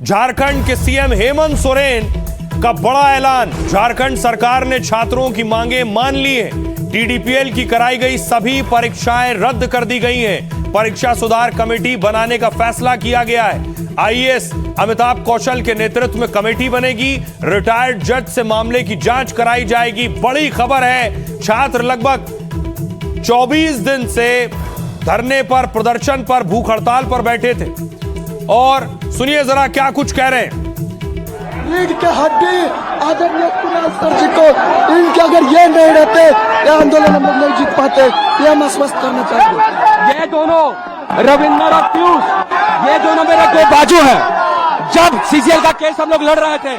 झारखंड के सीएम हेमंत सोरेन का बड़ा ऐलान। झारखंड सरकार ने छात्रों की मांगे मान ली है। टीडीपीएल की कराई गई सभी परीक्षाएं रद्द कर दी गई हैं। परीक्षा सुधार कमेटी बनाने का फैसला किया गया है। आईएएस अमिताभ कौशल के नेतृत्व में कमेटी बनेगी। रिटायर्ड जज से मामले की जांच कराई जाएगी। बड़ी खबर है, छात्र लगभग 24 दिन से धरने पर, प्रदर्शन पर, भूख हड़ताल पर बैठे थे। और सुनिए जरा क्या कुछ कह रहे हैं। लीड के हड्डी आदरणीय कुणाल सर जी को, इनके अगर ये नहीं रहते ये आंदोलन हम लोग नहीं जीत पाते। ये हम आश्वस्त करना चाहेंगे। ये दोनों रविंदर और पीयूष, ये दोनों मेरे दो बाजू हैं। जब सीजीएल का केस हम लोग लड़ रहे थे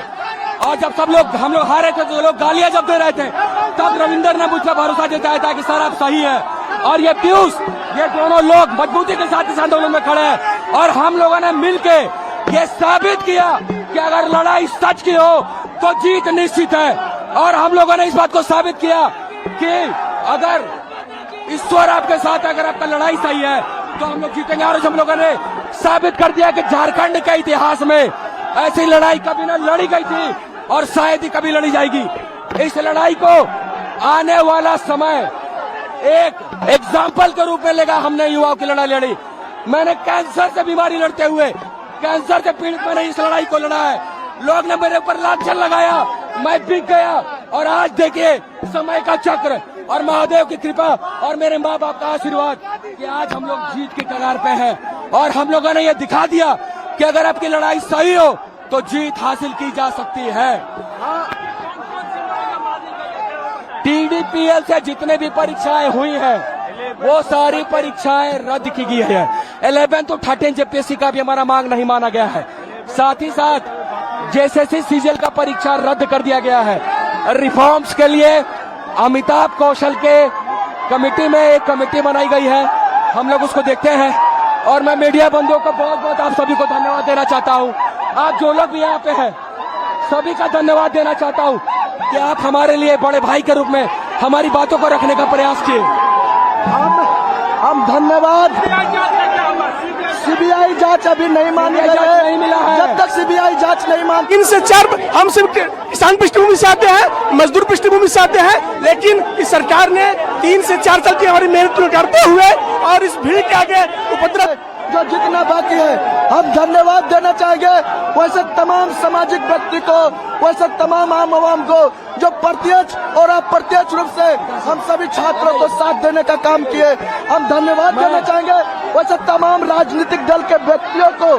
और जब हम लोग हारे थे तो लोग गालियां जब दे रहे थे, तब रविंदर ने मुझसे भरोसा जताया था कि सर आप सही है। और ये पीयूष, ये दोनों लोग मजबूती के साथ इस आंदोलन में खड़े हैं। और हम लोगों ने मिलके ये साबित किया कि अगर लड़ाई सच की हो तो जीत निश्चित है। और हम लोगों ने इस बात को साबित किया कि अगर ईश्वर आपके साथ, अगर आपका लड़ाई सही है तो हम लोग जीतेंगे। और हम लोगों ने साबित कर दिया कि झारखंड के इतिहास में ऐसी लड़ाई कभी न लड़ी गई थी और शायद ही कभी लड़ी जाएगी। इस लड़ाई को आने वाला समय एक एग्जाम्पल के रूप में लेगा। हमने युवाओं की लड़ाई लड़ी। मैंने कैंसर से बीमारी लड़ते हुए, कैंसर से पीड़ित मैंने इस लड़ाई को लड़ा है। लोग ने मेरे ऊपर लांछन लगाया, मैं बिक गया। और आज देखिए समय का चक्र और महादेव की कृपा और मेरे माँ बाप का आशीर्वाद कि आज हम लोग जीत की कगार पे हैं। और हम लोगों ने ये दिखा दिया कि अगर आपकी लड़ाई सही हो तो जीत हासिल की जा सकती है। टीडीपीएल से जितने भी परीक्षाएं हुई हैं वो सारी परीक्षाएं रद्द की गई है। 11 to 13 जेपीएससी का भी हमारा मांग नहीं माना गया है। साथ ही साथ जेएसएससी सीजीएल का परीक्षा रद्द कर दिया गया है। रिफॉर्म्स के लिए अमिताभ कौशल के कमेटी में एक कमेटी बनाई गई है, हम लोग उसको देखते हैं। और मैं मीडिया बंधुओं को बहुत बहुत आप सभी को धन्यवाद देना चाहता हूँ। आप जो लोग भी यहाँ पे हैं सभी का धन्यवाद देना चाहता हूँ कि आप हमारे लिए बड़े भाई के रूप में हमारी बातों को रखने का प्रयास किए। हम धन्यवाद। सीबीआई जांच अभी नहीं मानी गई है, नहीं मिला है। जब तक सीबीआई जांच नहीं मान, इनसे चार हम सिर्फ किसान पृष्ठभूमि से आते हैं, मजदूर पृष्ठभूमि से आते हैं, लेकिन इस सरकार ने 3 से 4 साल की हमारी मेहनत को करते हुए और इस भीड़ के आगे उपद्रव जो जितना बाकी है हम धन्यवाद देना चाहेंगे। वैसे तमाम सामाजिक व्यक्ति को, वैसे तमाम आम आवाम को जो प्रत्यक्ष और अप्रत्यक्ष रूप से हम सभी छात्रों को साथ देने का काम किए, हम धन्यवाद देना चाहेंगे। वैसे तमाम राजनीतिक दल के व्यक्तियों को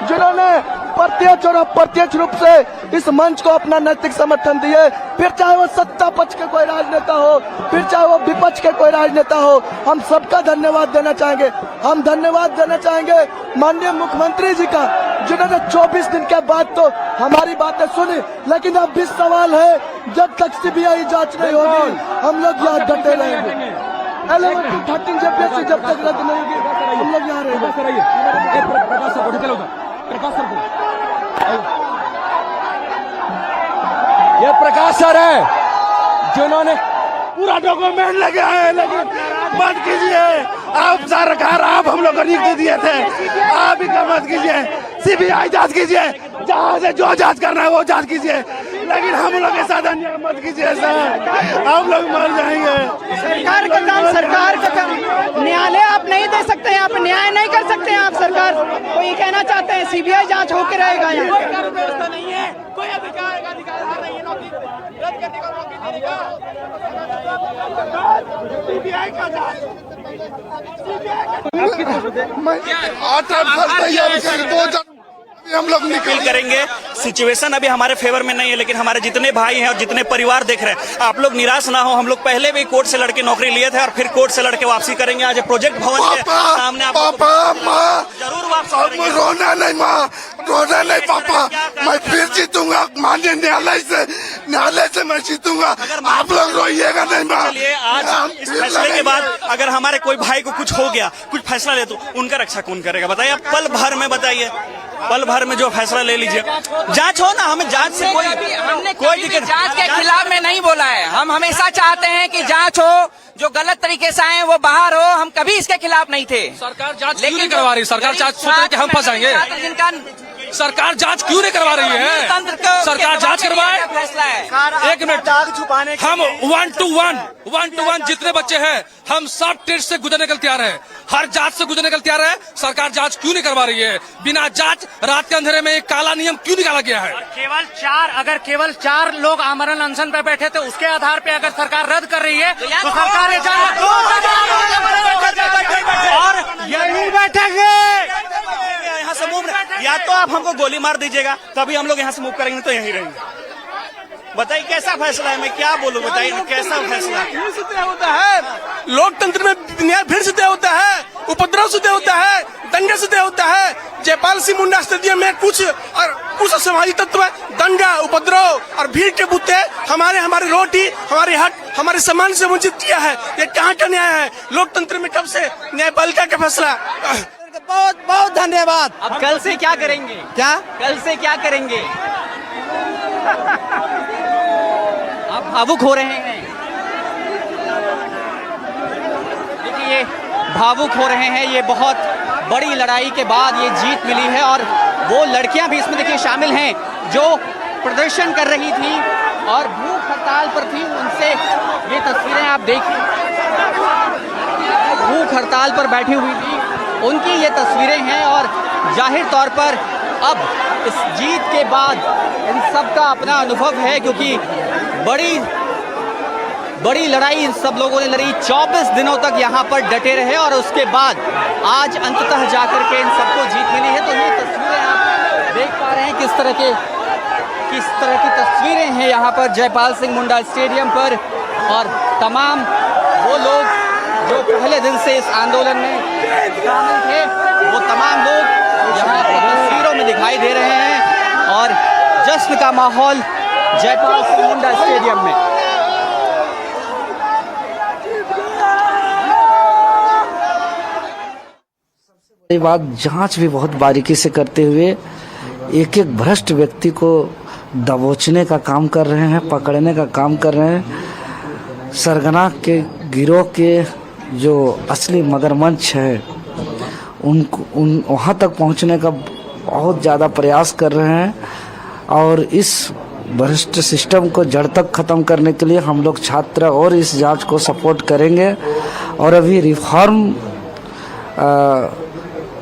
जिन्होंने प्रत्यक्ष और अप्रत्यक्ष रूप से इस मंच को अपना नैतिक समर्थन दिए, फिर चाहे वो सत्ता पक्ष के कोई राजनेता हो, फिर चाहे वो विपक्ष के कोई राजनेता हो, हम सबका धन्यवाद देना चाहेंगे। हम धन्यवाद देना चाहेंगे माननीय मुख्यमंत्री जी का, जिन्होंने 24 दिन के बाद तो हमारी बातें सुनी, लेकिन अब भी सवाल है जब तक सीबीआई जांच नहीं होगी हम लोग यहाँ डटे रहेंगे। 11 to 13 जेपीएससी जब तक रद्द नहीं होगी हम लोग यहाँ रहेंगे। ये प्रकाश सर है जिन्होंने पूरा डॉक्यूमेंट लगे हैं, लेकिन मत कीजिए आप सरकार, आप हम लोग को नियुक्ति दिए थे, आप ही का मत कीजिए। सीबीआई जांच कीजिए, जहाँ से जो जांच करना है वो जांच कीजिए, लेकिन हम लोग के साथ अन्याय मत कीजिए सर, हम लोग मर जाएंगे। सरकार का काम, सरकार का काम, न्यायालय आप नहीं दे सकते हैं, आप न्याय नहीं कर सकते हैं। आप सरकार को ये कहना चाहते हैं सीबीआई जांच होकर रहेगा यहाँ। व्यवस्था नहीं है, कोई अधिकार नहीं है नौकरी रद्द करने का, नौकरी देने का। सीबीआई का जांच, हम लोग निकल करेंगे। सिचुएशन अभी हमारे फेवर में नहीं है, लेकिन हमारे जितने भाई हैं और जितने परिवार देख रहे हैं, आप लोग निराश ना हो। हम लोग पहले भी कोर्ट से लड़के नौकरी लिए थे और फिर कोर्ट से लड़के वापसी करेंगे। आज प्रोजेक्ट भवन के सामने आप जरूर वापसी। रोना नहीं माँ, रोना नहीं पापा, मैं फिर जीतूंगा माननीय न्यायालय से मैं जीतूंगा। आप लोग रोइएगा नहीं माँ। आज इस फैसले के बाद अगर हमारे कोई भाई को कुछ हो गया, कुछ फैसला ले, तो उनका रक्षा कौन करेगा बताइए? पल भर में बताइए, पल भर में जो फैसला ले लीजिए। जांच हो ना, हमें जांच से कोई दिक्कत, जांच के खिलाफ में नहीं बोला है। हम हमेशा चाहते हैं कि जांच हो, जो गलत तरीके से आए वो बाहर हो। हम कभी इसके खिलाफ नहीं थे। सरकार जांच क्यों नहीं करवा रही? सरकार जांच सोच रही है कि हम फंस जाएंगे। जिनका सरकार जांच क्यों नहीं करवा रही है? सरकार जांच करवाए। फैसला है एक मिनट, छुपाने हम 1 to 1 जितने बच्चे हैं हम सब टेस्ट से गुजरने के लिए तैयार है, हर जांच से गुजरने के लिए तैयार है। सरकार जांच क्यों नहीं करवा रही है? बिना जांच रात के अंधेरे में एक काला नियम क्यों निकाला गया है? केवल चार लोग आमरण अनशन पे बैठे थे, उसके आधार पे अगर सरकार रद्द कर रही है तो सरकार और यही बैठेंगे। यहाँ से मूव, या तो आप हमको गोली मार दीजिएगा तभी हम लोग यहाँ से मूव करेंगे, तो यहीं रहेंगे। बताइए कैसा फैसला है, मैं क्या बोलूं, बताइए कैसा फैसला है? फिर से तय होता है, लोकतंत्र में न्याय फिर से तय होता है, उपद्रव से तय होता है, दंगे से तय होता है। जयपाल सिंह मुंडा स्टेडियम में कुछ समाजी तत्व दंगा, उपद्रव और भीड़ के बुते हमारी रोटी, हमारी हक, हमारे सम्मान से वंचित किया है। ये कहाँ का न्याय है? लोकतंत्र में कब से न्यायपालिका का फैसला? बहुत बहुत धन्यवाद। अब कल से क्या करेंगे? कल से क्या करेंगे? आप भावुक हो रहे हैं, देखिए भावुक हो रहे हैं। ये बहुत बड़ी लड़ाई के बाद ये जीत मिली है और वो लड़कियां भी इसमें देखिए शामिल हैं जो प्रदर्शन कर रही थी और भूख हड़ताल पर थी। उनसे ये तस्वीरें आप देखिए, भूख हड़ताल पर बैठी हुई थी, उनकी ये तस्वीरें हैं। और जाहिर तौर पर अब इस जीत के बाद इन सब का अपना अनुभव है, क्योंकि बड़ी लड़ाई इन सब लोगों ने लड़ी। 24 दिनों तक यहाँ पर डटे रहे और उसके बाद आज अंततः जाकर के इन सबको जीत मिली है। तो ये तस्वीरें आप देख पा रहे हैं किस तरह की तस्वीरें हैं यहाँ पर जयपाल सिंह मुंडा स्टेडियम पर। और तमाम वो लोग जो पहले दिन से इस आंदोलन में शामिल थे, वो तमाम लोग यहाँ पर तस्वीरों में दिखाई दे रहे हैं और जश्न का माहौल जयपाल सिंह मुंडा स्टेडियम में। ये बात जांच भी बहुत बारीकी से करते हुए एक एक भ्रष्ट व्यक्ति को दबोचने का काम कर रहे हैं, पकड़ने का काम कर रहे हैं। सरगना के गिरोह के जो असली मगरमच्छ है उनको वहाँ तक पहुँचने का बहुत ज़्यादा प्रयास कर रहे हैं। और इस भ्रष्ट सिस्टम को जड़ तक ख़त्म करने के लिए हम लोग छात्र और इस जांच को सपोर्ट करेंगे। और अभी रिफॉर्म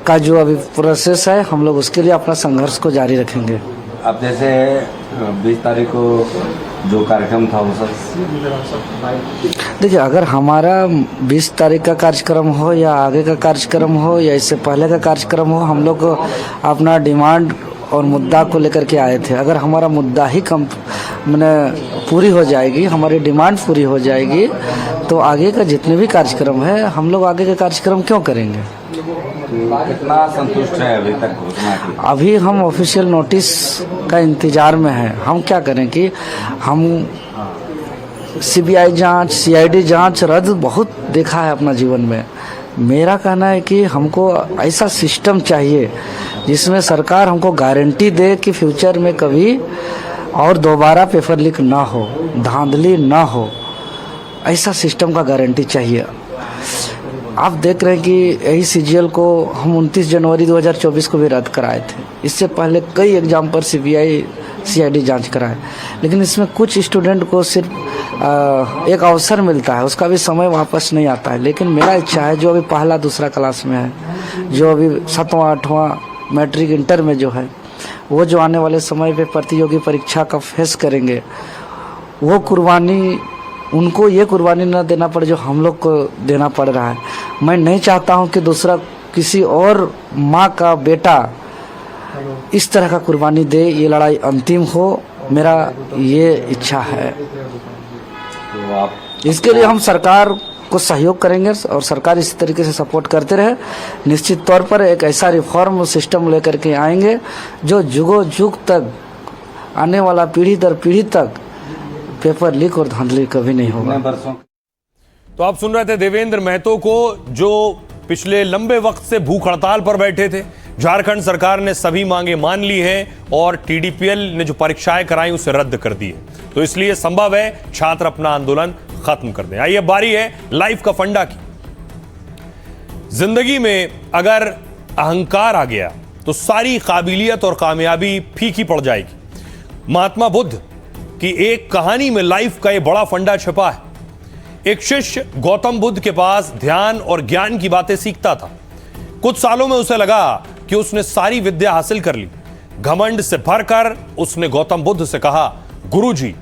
का जो अभी प्रोसेस है, हम लोग उसके लिए अपना संघर्ष को जारी रखेंगे। अब जैसे 20 तारीख को जो कार्यक्रम था वो सब देखिए, अगर हमारा 20 तारीख का कार्यक्रम हो या आगे का कार्यक्रम हो या इससे पहले का कार्यक्रम हो, हम लोग अपना डिमांड और मुद्दा को लेकर के आए थे। अगर हमारा मुद्दा ही पूरी हो जाएगी, हमारी डिमांड पूरी हो जाएगी, तो आगे का जितने भी कार्यक्रम है हम लोग आगे का कार्यक्रम क्यों करेंगे। कितना संतुष्ट है अभी तक घोषणा की? अभी हम ऑफिशियल नोटिस का इंतजार में हैं। हम क्या करें कि हम सीबीआई जांच, सीआईडी जांच रद्द बहुत देखा है अपना जीवन में। मेरा कहना है कि हमको ऐसा सिस्टम चाहिए जिसमें सरकार हमको गारंटी दे कि फ्यूचर में कभी और दोबारा पेपर लीक ना हो, धांधली ना हो। ऐसा सिस्टम का गारंटी चाहिए। आप देख रहे हैं कि यही सीजीएल को हम 29 जनवरी 2024 को भी रद्द कराए थे। इससे पहले कई एग्जाम पर सीबीआई सीआईडी जांच कराए, लेकिन इसमें कुछ स्टूडेंट को सिर्फ एक अवसर मिलता है, उसका भी समय वापस नहीं आता है। लेकिन मेरा इच्छा है जो अभी पहला दूसरा क्लास में है, जो अभी 7वां 8वां मैट्रिक इंटर में जो है, वो जो आने वाले समय पे प्रतियोगी परीक्षा का फेस करेंगे, वो कुर्बानी उनको ये कुर्बानी न देना पड़े जो हम लोग को देना पड़ रहा है। मैं नहीं चाहता हूँ कि दूसरा किसी और माँ का बेटा इस तरह का कुर्बानी दे, ये लड़ाई अंतिम हो, मेरा ये इच्छा है। इसके लिए हम सरकार को सहयोग करेंगे और सरकार इसी तरीके से सपोर्ट करते रहे। निश्चित तौर पर एक ऐसा रिफॉर्म सिस्टम लेकर के आएंगे जो जुगों जुग तक, आने वाला पीढ़ी दर पीढ़ी तक पेपर लीक और धांधली कभी नहीं होगा। तो आप सुन रहे थे देवेंद्र महतो को, जो पिछले लंबे वक्त से भूख हड़ताल पर बैठे थे। झारखंड सरकार ने सभी मांगे मान ली हैं और टीडीपीएल ने जो परीक्षाएं कराई उसे रद्द कर दी है। तो इसलिए संभव है छात्र अपना आंदोलन खत्म कर दें। आइए बारी है लाइफ का फंडा की। जिंदगी में अगर अहंकार आ गया तो सारी काबिलियत और कामयाबी फीकी पड़ जाएगी। महात्मा बुद्ध की एक कहानी में लाइफ का यह बड़ा फंडा छिपा है। एक शिष्य गौतम बुद्ध के पास ध्यान और ज्ञान की बातें सीखता था। कुछ सालों में उसे लगा कि उसने सारी विद्या हासिल कर ली। घमंड से भरकर उसने गौतम बुद्ध से कहा, गुरुजी,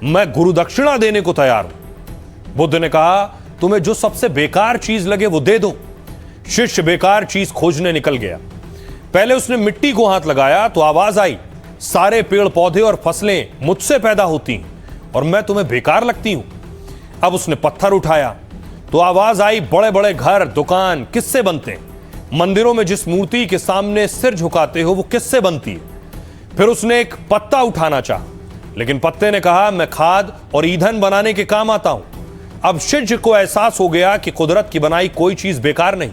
मैं गुरु दक्षिणा देने को तैयार हूं। बुद्ध ने कहा, तुम्हें जो सबसे बेकार चीज लगे वो दे दो। शिष्य बेकार चीज खोजने निकल गया। पहले उसने मिट्टी को हाथ लगाया तो आवाज आई, सारे पेड़ पौधे और फसलें मुझसे पैदा होती हैं और मैं तुम्हें बेकार लगती हूं। अब उसने पत्थर उठाया तो आवाज आई, बड़े बड़े घर, दुकान किससे बनते हैं? मंदिरों में जिस मूर्ति के सामने सिर झुकाते हो वो किससे बनती है? फिर उसने एक पत्ता उठाना चाहा, लेकिन पत्ते ने कहा, मैं खाद और ईंधन बनाने के काम आता हूं। अब शिष्य को एहसास हो गया कि कुदरत की बनाई कोई चीज बेकार नहीं।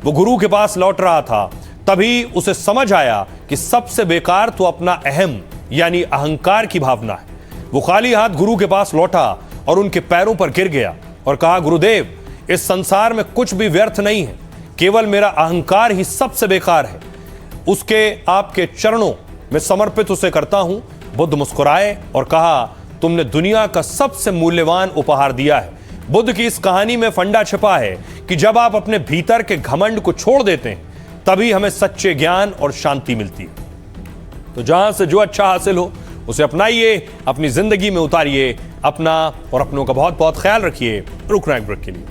वो गुरु के पास लौट रहा था, तभी उसे समझ आया कि सबसे बेकार तो अपना अहम यानी अहंकार की भावना है। वो खाली हाथ गुरु के पास लौटा और उनके पैरों पर गिर गया और कहा, गुरुदेव, इस संसार में कुछ भी व्यर्थ नहीं है, केवल मेरा अहंकार ही सबसे बेकार है। उसके आपके चरणों में समर्पित उसे करता हूं। बुद्ध मुस्कुराए और कहा, तुमने दुनिया का सबसे मूल्यवान उपहार दिया है। बुद्ध की इस कहानी में फंडा छिपा है कि जब आप अपने भीतर के घमंड को छोड़ देते हैं तभी हमें सच्चे ज्ञान और शांति मिलती है। तो जहां से जो अच्छा हासिल हो उसे अपनाइए, अपनी जिंदगी में उतारिए। अपना और अपनों का बहुत बहुत ख्याल रखिए। रुकना एक ब्रेक के लिए।